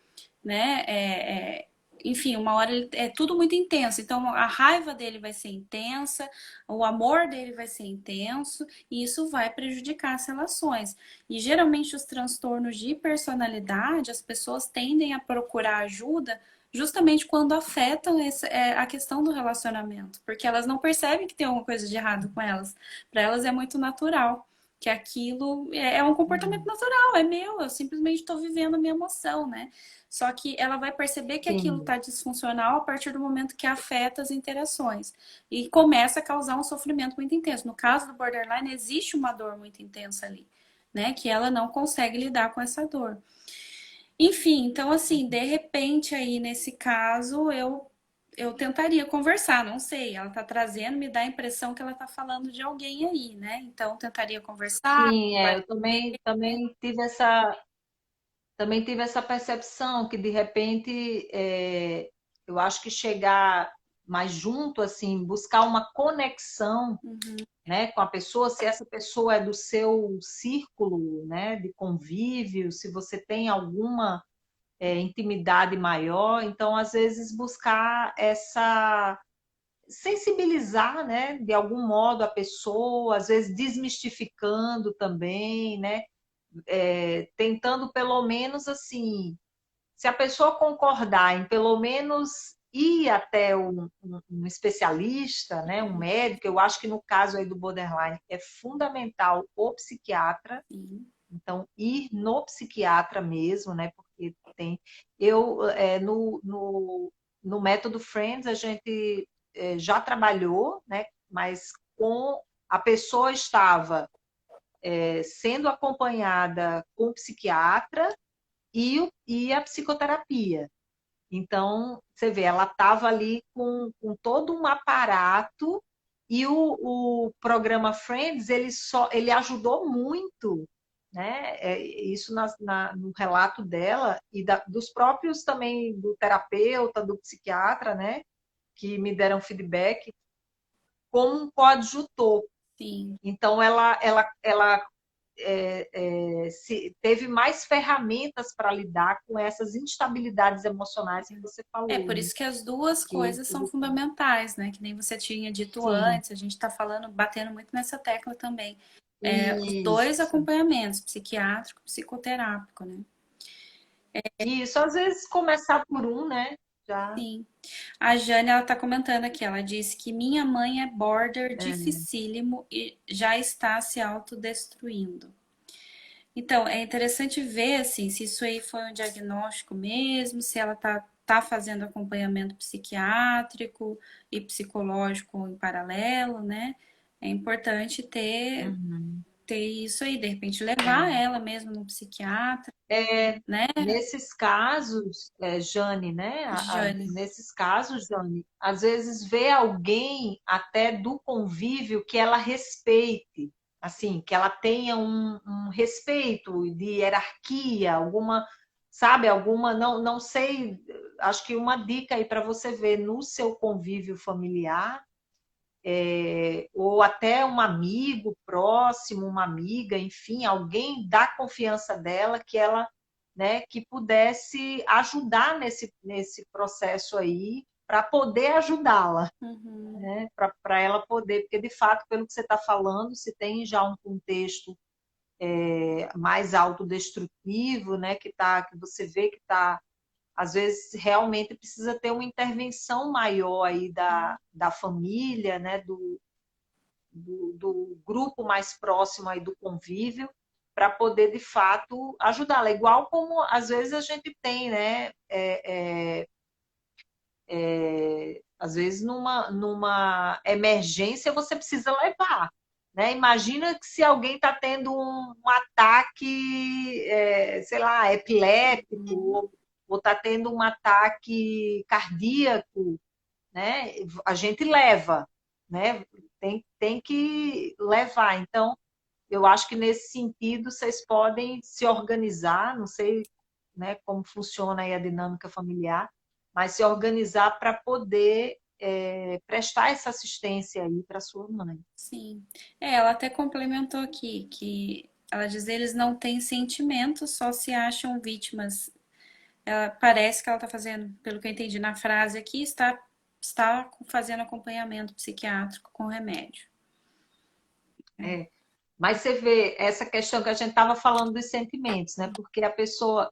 né? Enfim, uma hora é tudo muito intenso. Então, a raiva dele vai ser intensa, o amor dele vai ser intenso, e isso vai prejudicar as relações. E geralmente, os transtornos de personalidade, as pessoas tendem a procurar ajuda justamente quando afetam a questão do relacionamento, porque elas não percebem que tem alguma coisa de errado com elas. Para elas é muito natural que aquilo é um comportamento natural, é meu, eu simplesmente estou vivendo a minha emoção, né? Só que ela vai perceber que aquilo sim, está disfuncional a partir do momento que afeta as interações e começa a causar um sofrimento muito intenso. No caso do borderline, existe uma dor muito intensa ali, né? Que ela não consegue lidar com essa dor. Enfim, então assim, de repente aí nesse caso eu tentaria conversar, não sei, ela tá trazendo, me dá a impressão que ela tá falando de alguém aí, né? Então tentaria conversar, sim, eu também tive essa percepção que de repente eu acho que chegar mais junto, assim, buscar uma conexão, né, com a pessoa, se essa pessoa é do seu círculo, né, de convívio, se você tem alguma intimidade maior, então às vezes buscar essa sensibilizar, né, de algum modo a pessoa, às vezes desmistificando também, né, tentando pelo menos assim, se a pessoa concordar em pelo menos ir até um especialista, né, um médico, eu acho que no caso aí do borderline é fundamental o psiquiatra, sim, então ir no psiquiatra mesmo, né, porque tem eu no no método Friends a gente já trabalhou, né? Mas com a pessoa estava sendo acompanhada com o psiquiatra e a psicoterapia. Então, você vê, ela estava ali com todo um aparato e o programa Friends, ele ajudou muito, né? Isso no relato dela e dos próprios também, do terapeuta, do psiquiatra, né? Que me deram feedback, como um coadjutor. Sim. Então, ela teve mais ferramentas para lidar com essas instabilidades emocionais que você É falou, por né? isso que as duas Que, coisas são fundamentais, né? Que nem você tinha dito sim, antes, a gente está falando, batendo muito nessa tecla também. Os dois isso. acompanhamentos, psiquiátrico e psicoterápico, né? Isso, às vezes começar por um, né? Já. Sim. A Jane, ela tá comentando aqui, ela disse que minha mãe é border É. dificílimo e já está se autodestruindo. Então, é interessante ver, assim, se isso aí foi um diagnóstico mesmo, se ela tá fazendo acompanhamento psiquiátrico e psicológico em paralelo, né? É importante Uhum. ter isso aí, de repente levar É. ela mesmo no psiquiatra, É, né, nesses casos, Jane, né? Jane? Nesses casos, Jane, às vezes vê alguém até do convívio que ela respeite, assim, que ela tenha um respeito de hierarquia, alguma, sabe, alguma, não sei, acho que uma dica aí para você ver no seu convívio familiar ou até um amigo próximo, uma amiga, enfim, alguém da confiança dela que ela, né, que pudesse ajudar nesse processo aí para poder ajudá-la, Uhum, né, para ela poder, porque de fato, pelo que você está falando, se tem já um contexto mais autodestrutivo, né, que você vê que está às vezes realmente precisa ter uma intervenção maior aí da família, né, do grupo mais próximo aí do convívio, para poder, de fato, ajudá-la. Igual como, às vezes, a gente tem, né? Às vezes, numa emergência, você precisa levar. Né? Imagina que se alguém está tendo um ataque, sei lá, uhum, epiléptico, ou está tendo um ataque cardíaco, né? A gente leva, né? Tem que levar. Então, eu acho que nesse sentido vocês podem se organizar, não sei, né, como funciona aí a dinâmica familiar, mas se organizar para poder prestar essa assistência aí para sua mãe. sim. Ela até complementou aqui que ela diz eles não têm sentimentos, só se acham vítimas. Parece que ela está fazendo, pelo que eu entendi na frase aqui, está fazendo acompanhamento psiquiátrico com remédio. É. Mas você vê essa questão que a gente estava falando dos sentimentos, né? Porque a pessoa,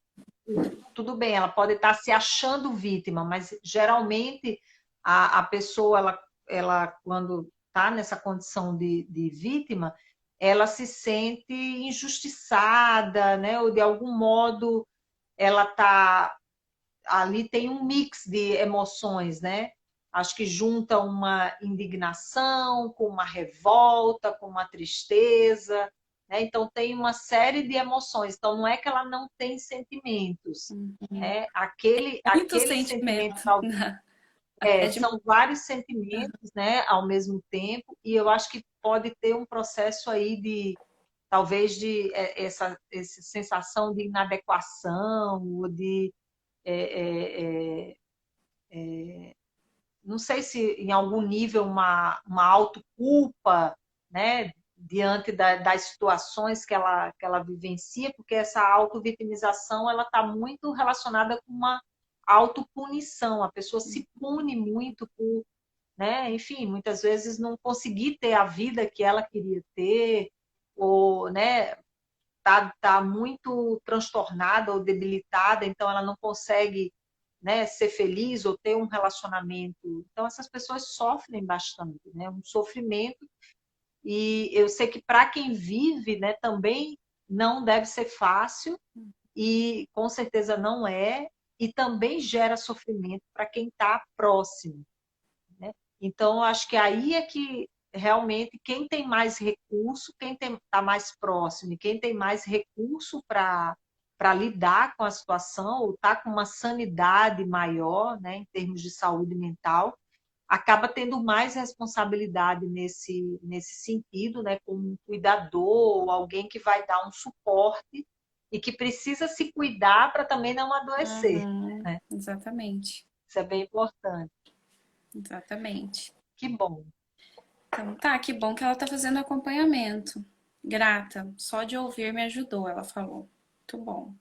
tudo bem, ela pode estar se achando vítima, mas geralmente a pessoa, ela quando está nessa condição de vítima, ela se sente injustiçada, né? Ou de algum modo ela está ali tem um mix de emoções, né? Acho que junta uma indignação com uma revolta, com uma tristeza, né? Então tem uma série de emoções. Então não é que ela não tem sentimentos, Uhum. né? Muito Aquele sentimento sentimento, né? Até de... são vários sentimentos, né? Ao mesmo tempo. E eu acho que pode ter um processo aí de talvez de essa sensação de inadequação ou de é, é, é, não sei se em algum nível uma autoculpa, né, diante das situações que ela vivencia, porque essa autovitimização ela está muito relacionada com uma autopunição, a pessoa se pune muito por, né, enfim, muitas vezes não conseguir ter a vida que ela queria ter, ou, né, tá muito transtornada ou debilitada, então ela não consegue, né, ser feliz ou ter um relacionamento. Então essas pessoas sofrem bastante, né, um sofrimento. E eu sei que para quem vive, né, também não deve ser fácil e com certeza não é. e também gera sofrimento para quem está próximo, né? Então, eu acho que aí é que realmente quem tem mais recurso, quem está mais próximo, e quem tem mais recurso para lidar com a situação, ou está com uma sanidade maior, né, em termos de saúde mental, acaba tendo mais responsabilidade nesse sentido, né, como um cuidador, ou alguém que vai dar um suporte e que precisa se cuidar para também não adoecer, Uhum, né? exatamente, Isso é bem importante. exatamente. Que bom. Então, tá, que bom que ela tá fazendo acompanhamento. Grata, só de ouvir me ajudou, ela falou. Muito bom.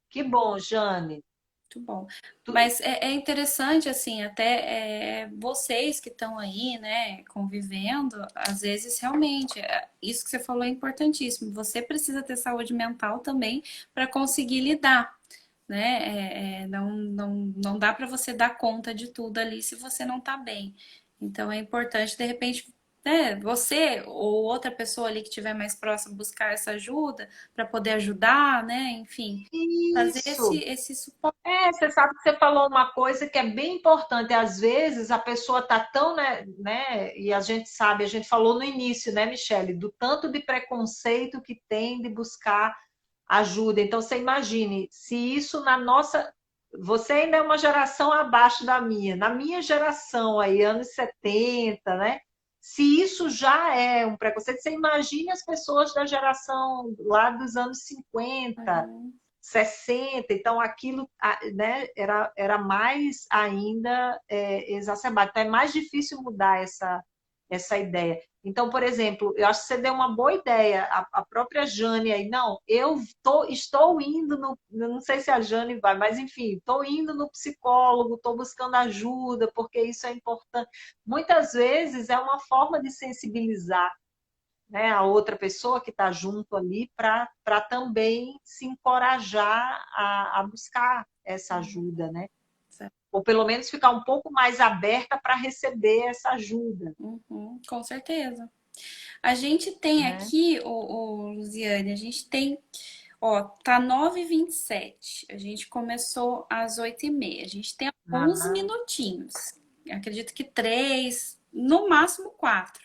Que bom, Jane. Muito bom. Tu- Mas é interessante, assim, até vocês que estão aí, né, convivendo, às vezes realmente, isso que você falou é importantíssimo. Você precisa ter saúde mental também para conseguir lidar, né? Não dá para você dar conta de tudo ali se você não tá bem. Então é importante, de repente, né, você ou outra pessoa ali que estiver mais próxima buscar essa ajuda para poder ajudar, né? Enfim, fazer Isso. esse suporte. Você sabe que você falou uma coisa que é bem importante. Às vezes a pessoa está tão, né, e a gente sabe, a gente falou no início, né, Michele, do tanto de preconceito que tem de buscar ajuda. Então, você imagine, se isso na nossa. Você ainda é uma geração abaixo da minha. Na minha geração, aí, anos 70, né? Se isso já é um preconceito, você imagine as pessoas da geração lá dos anos 50, Uhum. 60, então aquilo, né, era mais ainda exacerbado. Então é mais difícil mudar essa ideia. Então, por exemplo, eu acho que você deu uma boa ideia, a própria Jane aí, não, estou indo no, não sei se a Jane vai, mas enfim, estou indo no psicólogo, estou buscando ajuda, porque isso é importante. Muitas vezes é uma forma de sensibilizar, né, a outra pessoa que está junto ali para também se encorajar a buscar essa ajuda, né? Ou pelo menos ficar um pouco mais aberta para receber essa ajuda, Uhum, com certeza. A gente tem né? aqui, Luziane, a gente tem, ó, tá 9h27. A gente começou às 8h30. A gente tem alguns Ah, minutinhos. Acredito que 3, no máximo 4.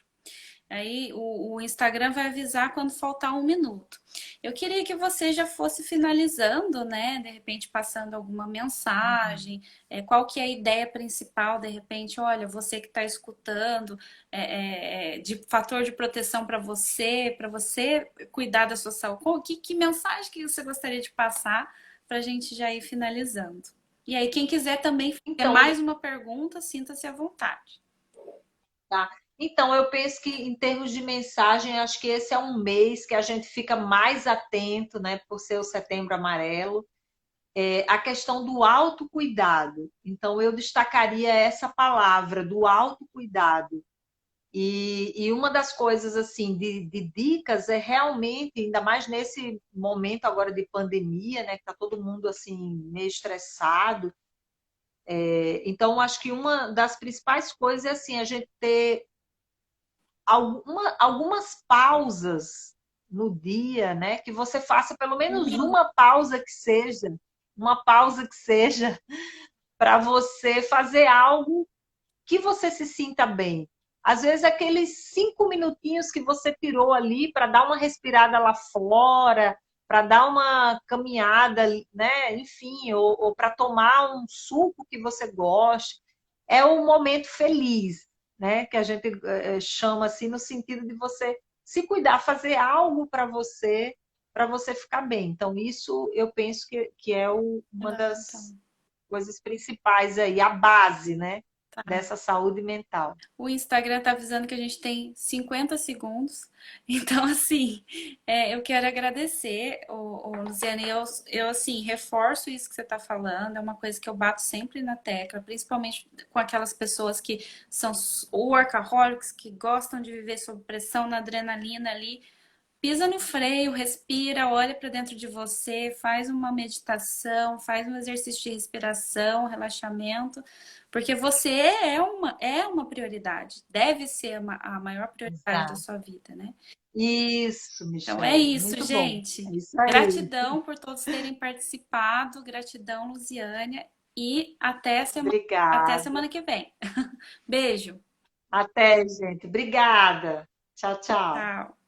Aí o Instagram vai avisar quando faltar 1 minuto. Eu queria que você já fosse finalizando, né? De repente passando alguma mensagem, qual que é a ideia principal, de repente, olha, você que está escutando, de fator de proteção para você cuidar da sua saúde. Que mensagem que você gostaria de passar para a gente já ir finalizando? E aí, quem quiser também fazer então, mais uma pergunta, sinta-se à vontade. tá. Então, eu penso que em termos de mensagem, acho que esse é um mês que a gente fica mais atento, né, por ser o Setembro Amarelo, a questão do autocuidado. Então, eu destacaria essa palavra, do autocuidado. E uma das coisas, assim, de dicas é realmente, ainda mais nesse momento agora de pandemia, né, que tá todo mundo, assim, meio estressado. Então, acho que uma das principais coisas é, assim, a gente ter algumas pausas no dia, né, que você faça pelo menos uma pausa que seja para você fazer algo que você se sinta bem. Às vezes, aqueles 5 minutinhos que você tirou ali para dar uma respirada lá fora, para dar uma caminhada, né? Enfim, ou para tomar um suco que você goste, é um momento feliz, né? Que a gente chama assim, no sentido de você se cuidar, fazer algo para você ficar bem. Então, isso eu penso que é uma Ah, das então. coisas principais aí, a base, né, Tá. dessa saúde mental. O Instagram tá avisando que a gente tem 50 segundos. Então, assim, eu quero agradecer, Luciane. Eu, assim, reforço isso que você tá falando. É uma coisa que eu bato sempre na tecla, principalmente com aquelas pessoas que são workaholics, que gostam de viver sob pressão, na adrenalina ali. pisa no freio, respira, olha para dentro de você, faz uma meditação, faz um exercício de respiração, relaxamento, porque você é uma prioridade, deve ser a maior prioridade da Exato. sua vida, né? Isso, Então é Michele, isso, muito bom. gente. É isso aí. Gratidão por todos terem participado, gratidão, Luziânia, e até a Obrigada. semana que vem. Beijo. Até, gente. Obrigada. Tchau, tchau. Tchau.